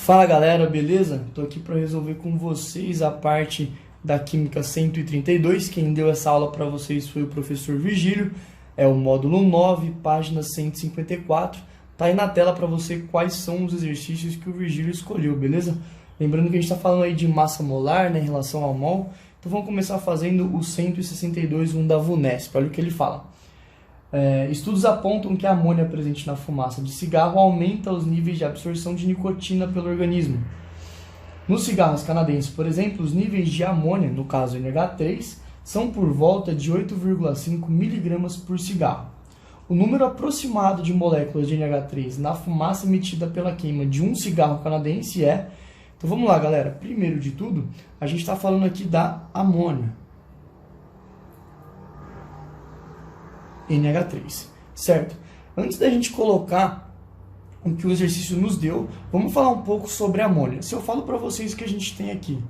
Fala galera, beleza? Estou aqui para resolver com vocês a parte da Química 132. Quem deu essa aula para vocês foi o professor Virgílio. É o módulo 9, página 154. Tá aí na tela para você quais são os exercícios que o Virgílio escolheu, beleza? Lembrando que a gente está falando aí de massa molar, né, em relação ao mol. Então vamos começar fazendo o 162.1 da VUNESP. Olha o que ele fala. Estudos apontam que a amônia presente na fumaça de cigarro aumenta os níveis de absorção de nicotina pelo organismo. Nos cigarros canadenses, por exemplo, os níveis de amônia, no caso NH3, são por volta de 8,5 mg por cigarro. O número aproximado de moléculas de NH3 na fumaça emitida pela queima de um cigarro canadense é... Então vamos lá, galera. Primeiro de tudo, a gente está falando aqui da amônia. NH3, certo? Antes da gente colocar o que o exercício nos deu, vamos falar um pouco sobre a amônia. Se eu falo para vocês que a gente tem aqui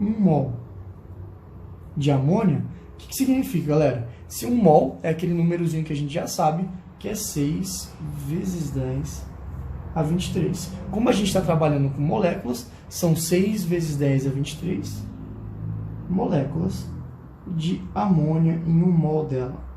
1 mol de amônia, o que significa, galera? Se 1 mol é aquele númerozinho que a gente já sabe, que é 6 vezes 10 a 23. Como a gente está trabalhando com moléculas, são 6 vezes 10 a 23 moléculas de amônia em 1 mol dela.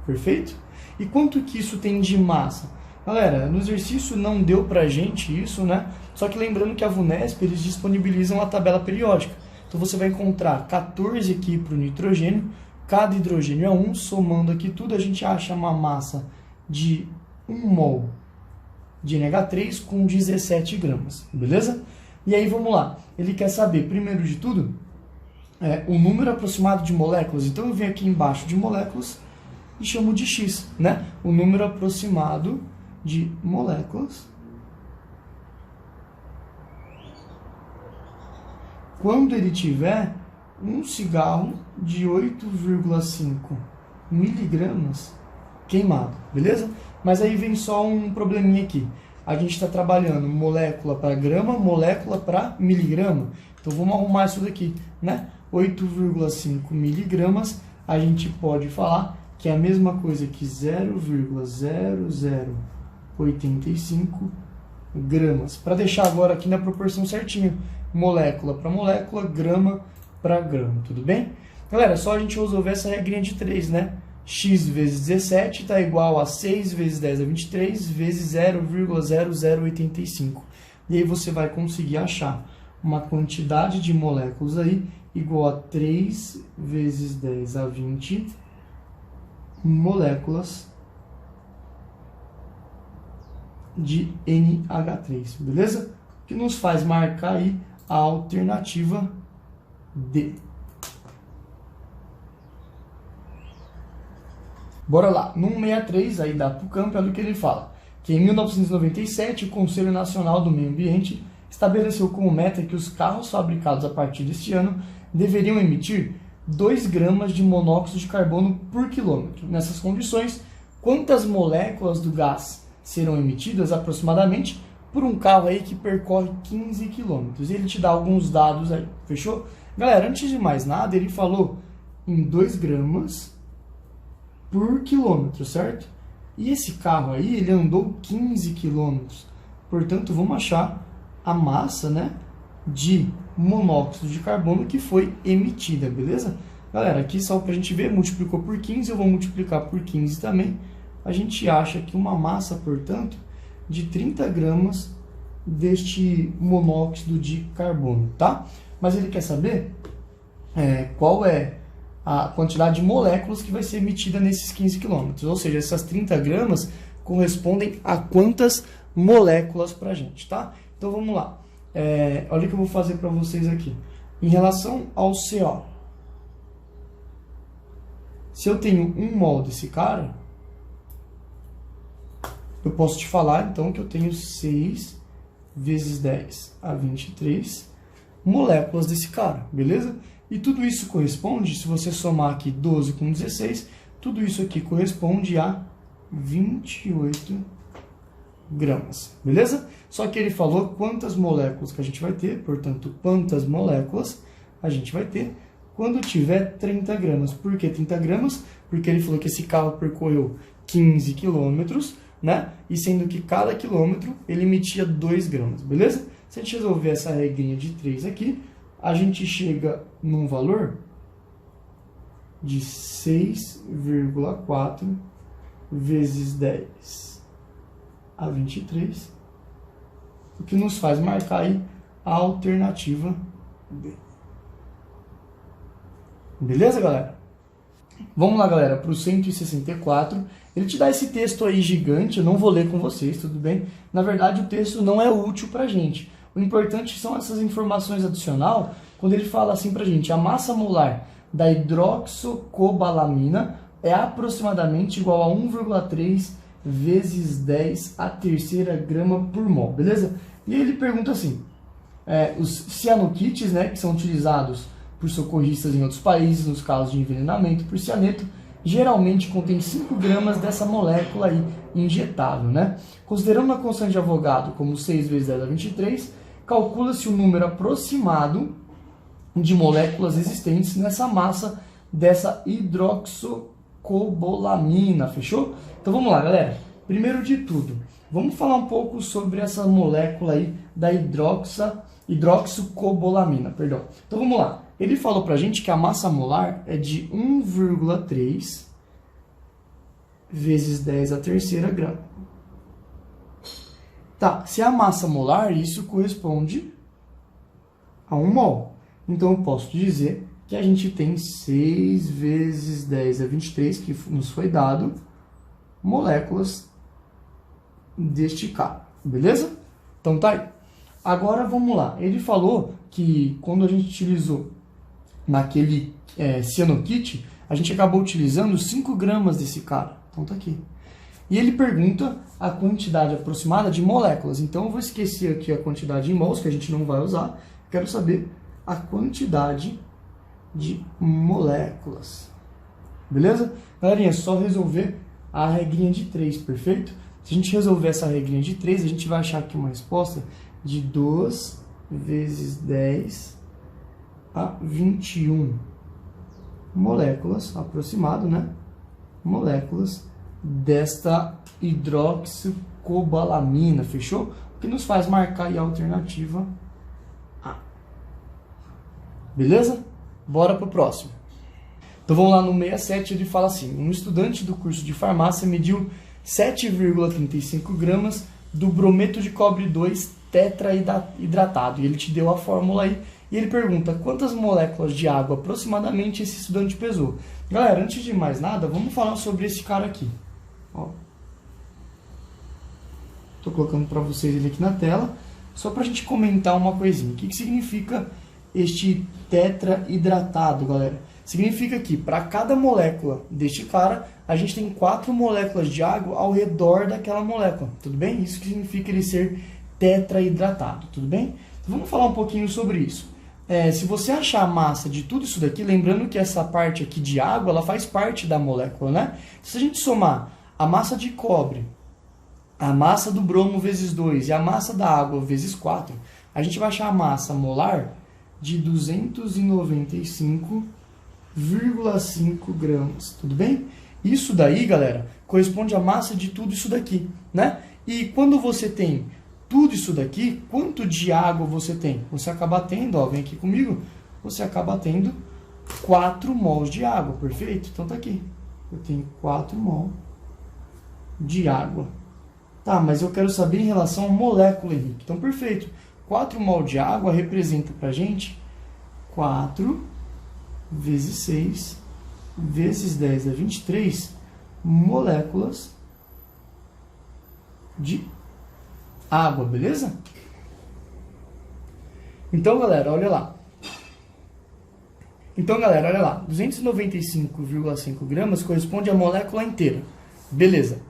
Perfeito? E quanto que isso tem de massa? Galera, no exercício não deu pra gente isso, né? Só que lembrando que a VUNESP, eles disponibilizam a tabela periódica. Então você vai encontrar 14 aqui para o nitrogênio, cada hidrogênio é 1, somando aqui tudo a gente acha uma massa de 1 mol de NH3 com 17 gramas, beleza? E aí vamos lá, ele quer saber, primeiro de tudo, o número aproximado de moléculas. Então eu venho aqui embaixo de moléculas e chamo de X, né? O número aproximado de moléculas quando ele tiver um cigarro de 8,5 miligramas queimado, beleza? Mas aí vem só um probleminha aqui. A gente está trabalhando molécula para grama, molécula para miligrama. Então vamos arrumar isso daqui, né? 8,5 miligramas, a gente pode falar que é a mesma coisa que 0,0085 gramas. Para deixar agora aqui na proporção certinha, molécula para molécula, grama para grama, tudo bem? Galera, é só a gente resolver essa regrinha de 3, né? X vezes 17 está igual a 6 vezes 10 a 23 vezes 0,0085. E aí você vai conseguir achar uma quantidade de moléculas aí igual a 3 vezes 10 a 20 moléculas de NH3, beleza? Que nos faz marcar aí a alternativa D. Bora lá, no 163 aí da PUCamp, olha o que ele fala, que em 1997 o Conselho Nacional do Meio Ambiente estabeleceu como meta que os carros fabricados a partir deste ano deveriam emitir 2 gramas de monóxido de carbono por quilômetro. Nessas condições, quantas moléculas do gás serão emitidas aproximadamente por um carro aí que percorre 15 quilômetros? Ele te dá alguns dados aí, fechou? Galera, antes de mais nada, ele falou em 2 gramas por quilômetro, certo? E esse carro aí, ele andou 15 quilômetros. Portanto, vamos achar a massa, né, de monóxido de carbono que foi emitida, beleza? Galera, aqui só para a gente ver, multiplicou por 15, eu vou multiplicar por 15 também. A gente acha que uma massa, portanto, de 30 gramas deste monóxido de carbono, tá? Mas ele quer saber qual é a quantidade de moléculas que vai ser emitida nesses 15 quilômetros. Ou seja, essas 30 gramas correspondem a quantas moléculas para a gente, tá? Então vamos lá. Olha o que eu vou fazer para vocês aqui. Em relação ao CO, se eu tenho 1 mol desse cara, eu posso te falar então que eu tenho 6 vezes 10 a 23 moléculas desse cara, beleza? E tudo isso corresponde, se você somar aqui 12 com 16, tudo isso aqui corresponde a 28 gramas, beleza? Só que ele falou quantas moléculas que a gente vai ter, portanto, quantas moléculas a gente vai ter quando tiver 30 gramas. Por que 30 gramas? Porque ele falou que esse carro percorreu 15 quilômetros, né? E sendo que cada quilômetro ele emitia 2 gramas, beleza? Se a gente resolver essa regrinha de 3 aqui, a gente chega num valor de 6,4 vezes 10 a 23, o que nos faz marcar aí a alternativa B. Beleza, galera? Vamos lá, galera, para o 164. Ele te dá esse texto aí gigante, eu não vou ler com vocês, tudo bem? Na verdade, o texto não é útil para a gente. O importante são essas informações adicionais, quando ele fala assim para a gente, a massa molar da hidroxocobalamina é aproximadamente igual a 1,3 vezes 10 a terceira grama por mol, beleza? E ele pergunta assim, os cianoquites, né, que são utilizados por socorristas em outros países, nos casos de envenenamento por cianeto, geralmente contém 5 gramas dessa molécula aí injetável, né? Considerando a constante de Avogadro como 6 vezes 10 a 23, calcula-se o número aproximado de moléculas existentes nessa massa dessa hidroxocobalamina, fechou? Então vamos lá, galera. Primeiro de tudo, vamos falar um pouco sobre essa molécula aí da hidroxocobalamina, perdão. Então vamos lá. Ele falou pra gente que a massa molar é de 1,3 vezes 10 a terceira grama. Tá, se é a massa molar, isso corresponde a 1 mol. Então eu posso dizer que a gente tem 6 vezes 10 a 23, que nos foi dado, moléculas deste cara, beleza? Então tá aí. Agora vamos lá. Ele falou que quando a gente utilizou naquele cianokit, a gente acabou utilizando 5 gramas desse cara. Então tá aqui. E ele pergunta a quantidade aproximada de moléculas. Então eu vou esquecer aqui a quantidade em mols, que a gente não vai usar. Quero saber a quantidade de moléculas. Beleza? Galerinha, é só resolver a regrinha de 3, perfeito? Se a gente resolver essa regrinha de 3, a gente vai achar aqui uma resposta de 2 vezes 10 a 21 moléculas, aproximado, né? Moléculas desta hidroxicobalamina, fechou? O que nos faz marcar aí a alternativa A. Beleza? Bora pro próximo. Então vamos lá no 67, ele fala assim, um estudante do curso de farmácia mediu 7,35 gramas do brometo de cobre 2 tetraidratado, e ele te deu a fórmula aí, e ele pergunta quantas moléculas de água aproximadamente esse estudante pesou. Galera, antes de mais nada, vamos falar sobre esse cara aqui. Estou colocando para vocês ele aqui na tela, só para a gente comentar uma coisinha. O que significa este tetraidratado, galera? Significa que para cada molécula deste cara, a gente tem 4 moléculas de água ao redor daquela molécula, tudo bem? Isso que significa ele ser tetraidratado, tudo bem? Então vamos falar um pouquinho sobre isso. Se você achar a massa de tudo isso daqui, lembrando que essa parte aqui de água, ela faz parte da molécula, né? Se a gente somar a massa de cobre, a massa do bromo vezes 2 e a massa da água vezes 4, a gente vai achar a massa molar de 295,5 gramas, tudo bem? Isso daí, galera, corresponde à massa de tudo isso daqui, né? E quando você tem tudo isso daqui, quanto de água você tem? Você acaba tendo, ó, vem aqui comigo, você acaba tendo 4 mols de água, perfeito? Então tá aqui, eu tenho 4 mol de água. Tá, mas eu quero saber em relação à molécula, Henrique. Então perfeito, 4 mol de água representa pra gente 4 vezes 6 vezes 10 a 23 moléculas de água, beleza? Então, galera, olha lá. 295,5 gramas corresponde à molécula inteira. Beleza.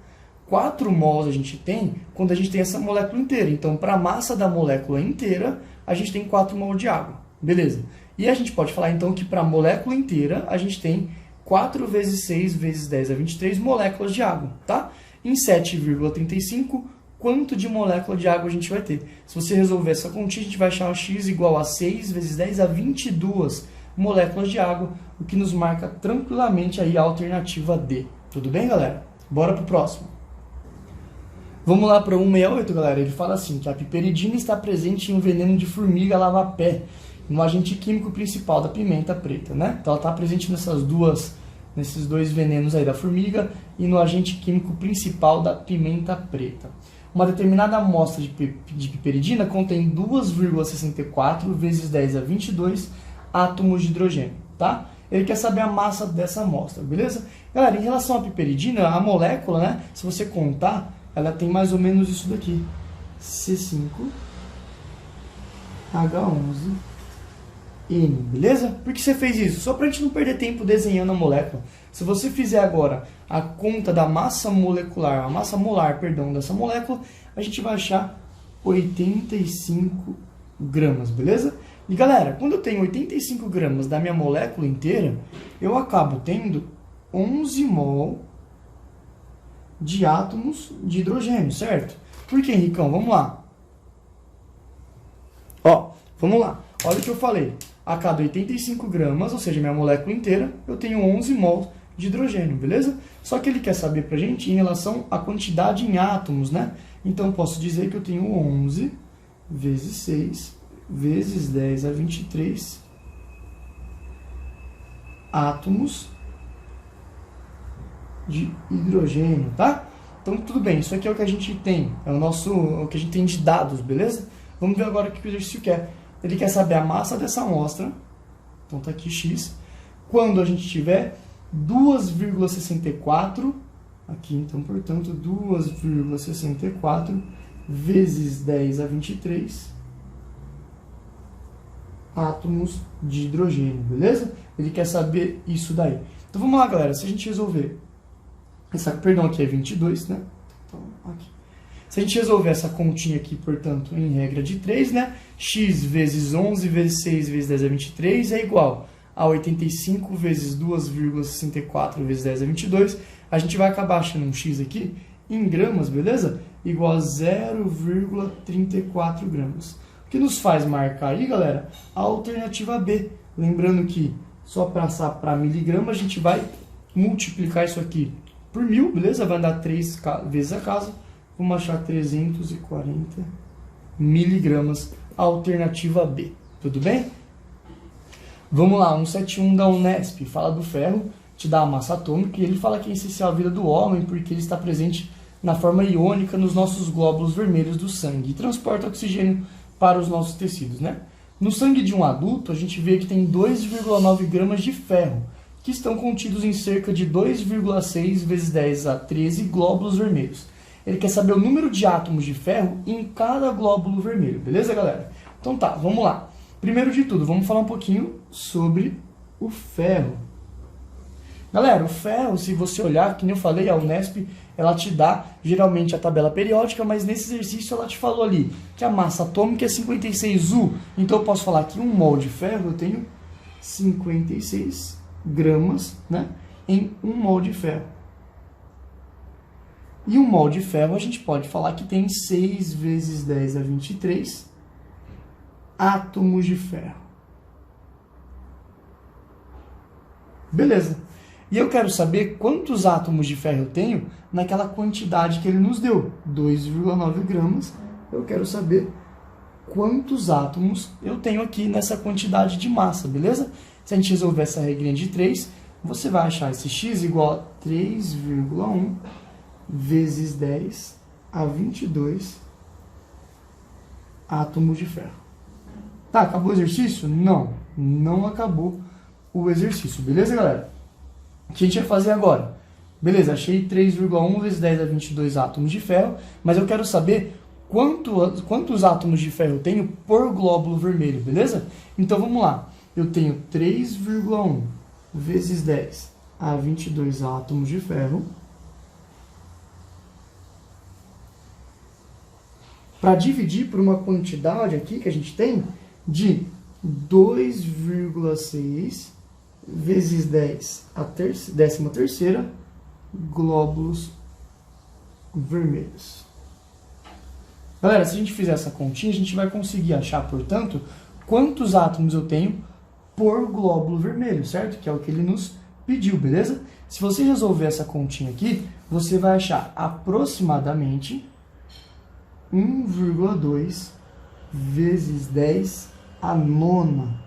4 mols a gente tem quando a gente tem essa molécula inteira. Então, para a massa da molécula inteira, a gente tem 4 mols de água. Beleza. E a gente pode falar, então, que para a molécula inteira, a gente tem 4 vezes 6 vezes 10 a 23 moléculas de água, tá? Em 7,35, quanto de molécula de água a gente vai ter? Se você resolver essa continha, a gente vai achar x igual a 6 vezes 10 a 22 moléculas de água, o que nos marca tranquilamente aí a alternativa D. Tudo bem, galera? Bora pro próximo. Vamos lá para o 168, galera. Ele fala assim, que a piperidina está presente em um veneno de formiga lava-pé, no agente químico principal da pimenta preta, né? Então ela está presente nesses dois venenos aí da formiga e no agente químico principal da pimenta preta. Uma determinada amostra de piperidina contém 2,64 vezes 10 a 22 átomos de hidrogênio, tá? Ele quer saber a massa dessa amostra, beleza? Galera, em relação à piperidina, a molécula, né, se você contar, ela tem mais ou menos isso daqui. C5H11N, beleza? Por que você fez isso? Só pra gente não perder tempo desenhando a molécula. Se você fizer agora a conta da massa molecular, a massa molar, perdão, dessa molécula, a gente vai achar 85 gramas, beleza? E galera, quando eu tenho 85 gramas da minha molécula inteira, eu acabo tendo 11 mol de átomos de hidrogênio, certo? Por que, Henricão? Vamos lá. Ó, vamos lá. Olha o que eu falei. A cada 85 gramas, ou seja, minha molécula inteira, eu tenho 11 mol de hidrogênio, beleza? Só que ele quer saber pra gente em relação à quantidade em átomos, né? Então, posso dizer que eu tenho 11 vezes 6 vezes 10 a 23 átomos de hidrogênio, tá? Então, tudo bem, isso aqui é o que a gente tem, o que a gente tem de dados, beleza? Vamos ver agora o que o exercício quer. Ele quer saber a massa dessa amostra, então tá aqui x, quando a gente tiver 2,64, aqui então, portanto, 2,64 vezes 10 a 23 átomos de hidrogênio, beleza? Ele quer saber isso daí. Então vamos lá, galera, se a gente resolver, perdão, aqui é 22, né? Então, aqui. Se a gente resolver essa continha aqui, portanto, em regra de 3, né? X vezes 11 vezes 6 vezes 10 a 23 é igual a 85 vezes 2,64 vezes 10 a 22. A gente vai acabar achando um X aqui em gramas, beleza? Igual a 0,34 gramas. O que nos faz marcar aí, galera, a alternativa B. Lembrando que só passar para miligrama, a gente vai multiplicar isso aqui por 1000, beleza? Vai dar 3 vezes a casa. Vamos achar 340 miligramas, alternativa B. Tudo bem? Vamos lá, 171 da Unesp. Fala do ferro, te dá a massa atômica, e ele fala que é essencial à vida do homem porque ele está presente na forma iônica nos nossos glóbulos vermelhos do sangue e transporta oxigênio para os nossos tecidos, né? No sangue de um adulto, a gente vê que tem 2,9 gramas de ferro, que estão contidos em cerca de 2,6 vezes 10 a 13 glóbulos vermelhos. Ele quer saber o número de átomos de ferro em cada glóbulo vermelho, beleza, galera? Então tá, vamos lá. Primeiro de tudo, vamos falar um pouquinho sobre o ferro. Galera, o ferro, se você olhar, que nem eu falei, a Unesp, ela te dá geralmente a tabela periódica, mas nesse exercício ela te falou ali que a massa atômica é 56U. Então eu posso falar que 1 mol de ferro eu tenho 56 gramas, né, em 1 mol de ferro. E 1 mol de ferro a gente pode falar que tem 6 vezes 10 a 23 átomos de ferro. Beleza. E eu quero saber quantos átomos de ferro eu tenho naquela quantidade que ele nos deu, 2,9 gramas. Eu quero saber quantos átomos eu tenho aqui nessa quantidade de massa, beleza? Se a gente resolver essa regrinha de 3, você vai achar esse x igual a 3,1 vezes 10 a 22 átomos de ferro. Tá, acabou o exercício? Não, não acabou o exercício, beleza, galera? O que a gente vai fazer agora? Beleza, achei 3,1 vezes 10 a 22 átomos de ferro, mas eu quero saber quantos átomos de ferro eu tenho por glóbulo vermelho, beleza? Então vamos lá, eu tenho 3,1 vezes 10 a 22 átomos de ferro. Para dividir por uma quantidade aqui que a gente tem de 2,6 vezes 10 a 13ª glóbulos vermelhos. Galera, se a gente fizer essa continha, a gente vai conseguir achar, portanto, quantos átomos eu tenho por glóbulo vermelho, certo? Que é o que ele nos pediu, beleza? Se você resolver essa continha aqui, você vai achar aproximadamente 1,2 vezes 10 a nona.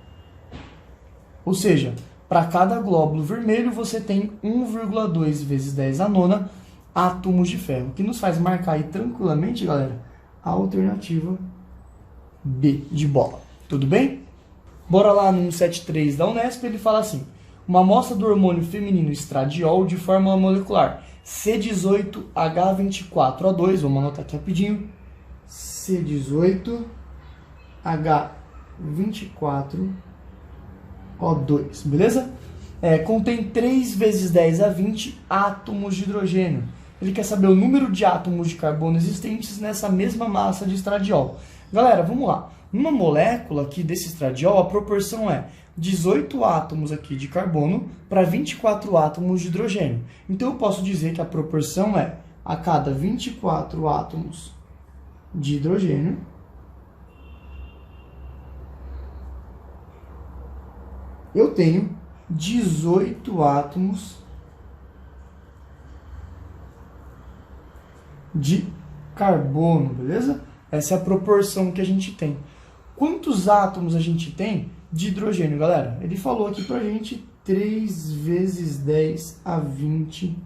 Ou seja, para cada glóbulo vermelho você tem 1,2 vezes 10 a nona átomos de ferro, que nos faz marcar aí tranquilamente, galera, a alternativa B de bola. Tudo bem? Bora lá no 173 da Unesp, ele fala assim: uma amostra do hormônio feminino estradiol de fórmula molecular C18H24O2, vamos anotar aqui rapidinho, C18H24O2, beleza? Contém 3 vezes 10 a 20 átomos de hidrogênio. Ele quer saber o número de átomos de carbono existentes nessa mesma massa de estradiol. Galera, vamos lá. Numa molécula aqui desse estradiol, a proporção é 18 átomos aqui de carbono para 24 átomos de hidrogênio. Então eu posso dizer que a proporção é a cada 24 átomos de hidrogênio, eu tenho 18 átomos de carbono, beleza? Essa é a proporção que a gente tem. Quantos átomos a gente tem de hidrogênio, galera? Ele falou aqui pra gente 3 vezes 10 a 20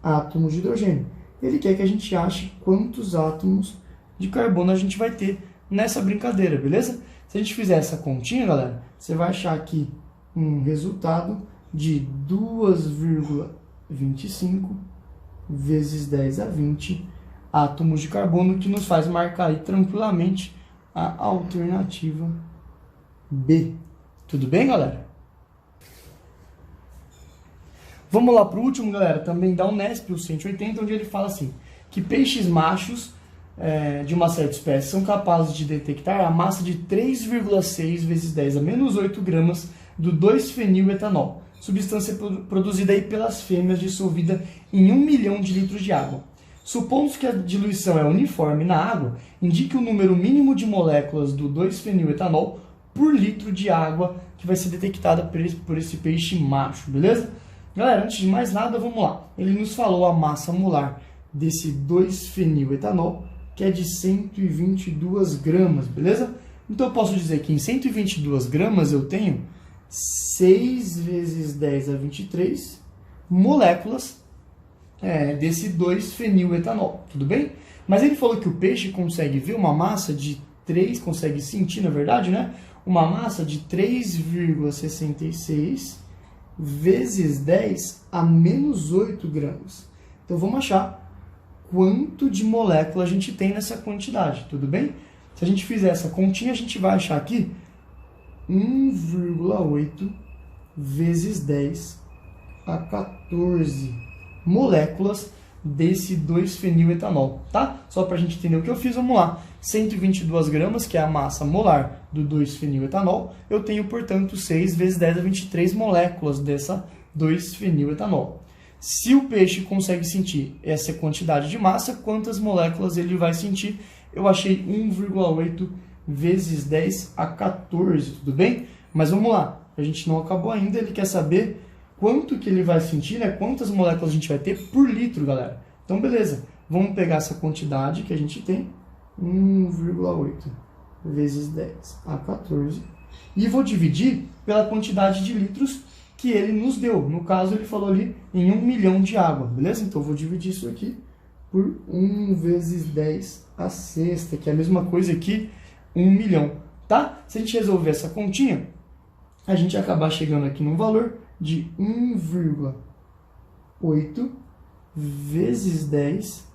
átomos de hidrogênio. Ele quer que a gente ache quantos átomos de carbono a gente vai ter nessa brincadeira, beleza? Se a gente fizer essa continha, galera, você vai achar aqui um resultado de 2,25 vezes 10 a 20 átomos de carbono, que nos faz marcar aí tranquilamente a alternativa B. Tudo bem, galera? Vamos lá para o último, galera, também da Unesp, o 180, onde ele fala assim, que peixes machos de uma certa espécie são capazes de detectar a massa de 3,6 vezes 10 a menos 8 gramas do 2-feniletanol, substância produzida aí pelas fêmeas dissolvida em 1 milhão de litros de água. Supondo que a diluição é uniforme na água, indique o número mínimo de moléculas do 2-feniletanol por litro de água que vai ser detectada por esse peixe macho, beleza? Galera, antes de mais nada, vamos lá. Ele nos falou a massa molar desse 2-feniletanol, que é de 122 gramas, beleza? Então eu posso dizer que em 122 gramas eu tenho 6 vezes 10 a 23 moléculas desse 2-feniletanol, tudo bem? Mas ele falou que o peixe consegue ver uma massa de 3, consegue sentir, na verdade, né? Uma massa de 3,66 vezes 10 a menos 8 gramas. Então vamos achar quanto de molécula a gente tem nessa quantidade, tudo bem? Se a gente fizer essa continha, a gente vai achar aqui 1,8 vezes 10 a 14 moléculas desse 2-feniletanol, tá? Só para a gente entender o que eu fiz, vamos lá. 122 gramas, que é a massa molar do 2-feniletanol, eu tenho, portanto, 6 vezes 10 a 23 moléculas dessa 2-feniletanol. Se o peixe consegue sentir essa quantidade de massa, quantas moléculas ele vai sentir? Eu achei 1,8 vezes 10 a 14, tudo bem? Mas vamos lá, a gente não acabou ainda, ele quer saber quanto que ele vai sentir, né? Quantas moléculas a gente vai ter por litro, galera. Então, beleza. Vamos pegar essa quantidade que a gente tem, 1,8 vezes 10 a 14, e vou dividir pela quantidade de litros que ele nos deu. No caso, ele falou ali em 1 milhão de água, beleza? Então, eu vou dividir isso aqui por 1 vezes 10 a sexta, que é a mesma coisa que 1 milhão, tá? Se a gente resolver essa continha, a gente acabar chegando aqui num valor de 1,8 vezes 10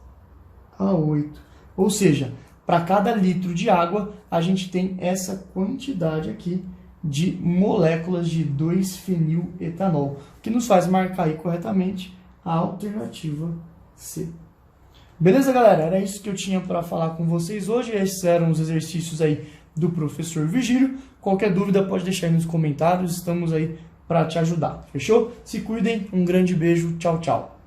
a 8. Ou seja, para cada litro de água, a gente tem essa quantidade aqui de moléculas de 2-feniletanol, que nos faz marcar aí corretamente a alternativa C. Beleza, galera? Era isso que eu tinha para falar com vocês hoje. Esses eram os exercícios aí do professor Virgílio. Qualquer dúvida pode deixar aí nos comentários. Estamos aí para te ajudar. Fechou? Se cuidem. Um grande beijo. Tchau, tchau.